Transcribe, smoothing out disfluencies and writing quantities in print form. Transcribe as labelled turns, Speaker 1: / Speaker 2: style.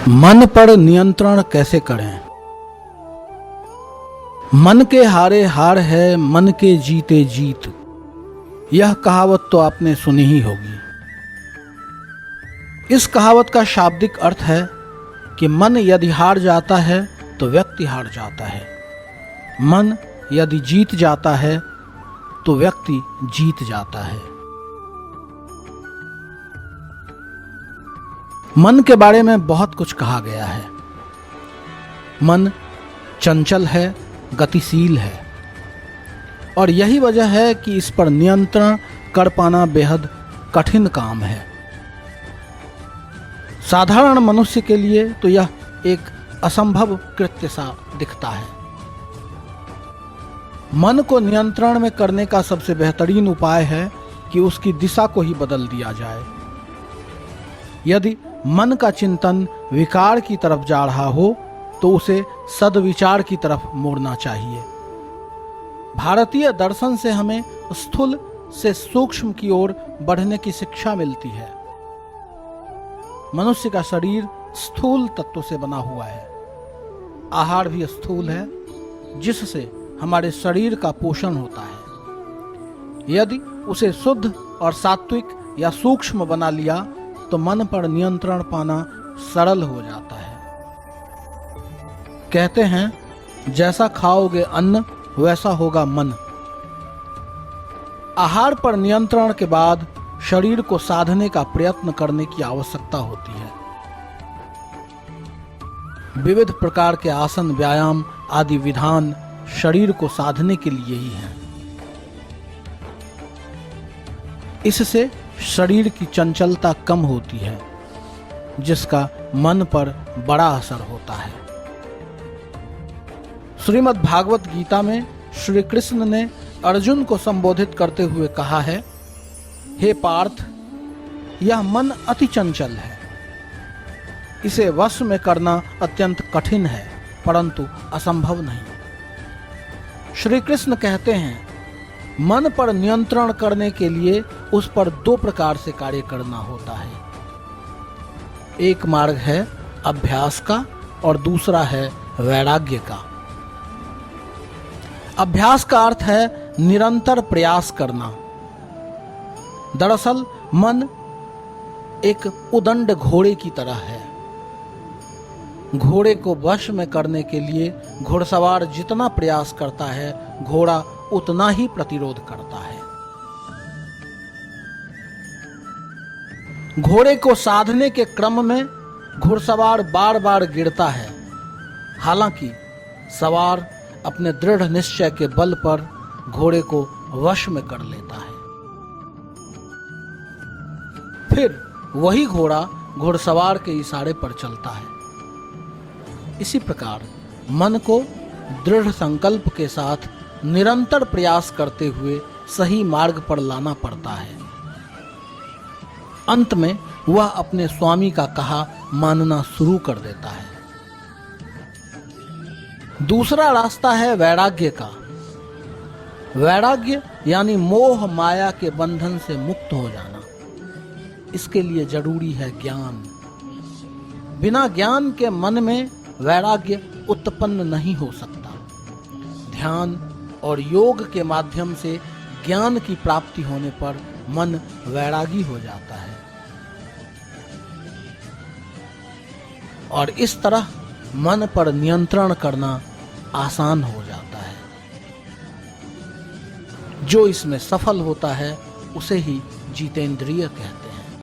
Speaker 1: मन पर नियंत्रण कैसे करें। मन के हारे हार है, मन के जीते जीत। यह कहावत तो आपने सुनी ही होगी। इस कहावत का शाब्दिक अर्थ है कि मन यदि हार जाता है तो व्यक्ति हार जाता है, मन यदि जीत जाता है तो व्यक्ति जीत जाता है। मन के बारे में बहुत कुछ कहा गया है। मन चंचल है, गतिशील है, और यही वजह है कि इस पर नियंत्रण कर पाना बेहद कठिन काम है। साधारण मनुष्य के लिए तो यह एक असंभव कृत्य सा दिखता है। मन को नियंत्रण में करने का सबसे बेहतरीन उपाय है कि उसकी दिशा को ही बदल दिया जाए। यदि मन का चिंतन विकार की तरफ जा रहा हो तो उसे सद्विचार की तरफ मोड़ना चाहिए। भारतीय दर्शन से हमें स्थूल से सूक्ष्म की ओर बढ़ने की शिक्षा मिलती है। मनुष्य का शरीर स्थूल तत्व से बना हुआ है। आहार भी स्थूल है, जिससे हमारे शरीर का पोषण होता है। यदि उसे शुद्ध और सात्विक या सूक्ष्म बना लिया तो मन पर नियंत्रण पाना सरल हो जाता है। कहते हैं, जैसा खाओगे अन्न वैसा होगा मन। आहार पर नियंत्रण के बाद शरीर को साधने का प्रयत्न करने की आवश्यकता होती है। विविध प्रकार के आसन, व्यायाम आदि विधान शरीर को साधने के लिए ही हैं। इससे शरीर की चंचलता कम होती है, जिसका मन पर बड़ा असर होता है। श्रीमद् भागवत गीता में श्री कृष्ण ने अर्जुन को संबोधित करते हुए कहा है, हे पार्थ, यह मन अति चंचल है। इसे वश में करना अत्यंत कठिन है, परंतु असंभव नहीं। श्री कृष्ण कहते हैं, मन पर नियंत्रण करने के लिए उस पर दो प्रकार से कार्य करना होता है। एक मार्ग है अभ्यास का और दूसरा है वैराग्य का। अभ्यास का अर्थ है निरंतर प्रयास करना। दरअसल मन एक उदंड घोड़े की तरह है। घोड़े को वश में करने के लिए घुड़सवार जितना प्रयास करता है, घोड़ा उतना ही प्रतिरोध करता है। घोड़े को साधने के क्रम में घुड़सवार बार बार गिरता है, हालांकि सवार अपने दृढ़ निश्चय के बल पर घोड़े को वश में कर लेता है। फिर वही घोड़ा घुड़सवार के इशारे पर चलता है। इसी प्रकार मन को दृढ़ संकल्प के साथ निरंतर प्रयास करते हुए सही मार्ग पर लाना पड़ता है। अंत में वह अपने स्वामी का कहा मानना शुरू कर देता है। दूसरा रास्ता है वैराग्य का। वैराग्य यानी मोह माया के बंधन से मुक्त हो जाना। इसके लिए जरूरी है ज्ञान। बिना ज्ञान के मन में वैराग्य उत्पन्न नहीं हो सकता। ध्यान और योग के माध्यम से ज्ञान की प्राप्ति होने पर मन वैरागी हो जाता है, और इस तरह मन पर नियंत्रण करना आसान हो जाता है। जो इसमें सफल होता है उसे ही जितेंद्रिय कहते हैं।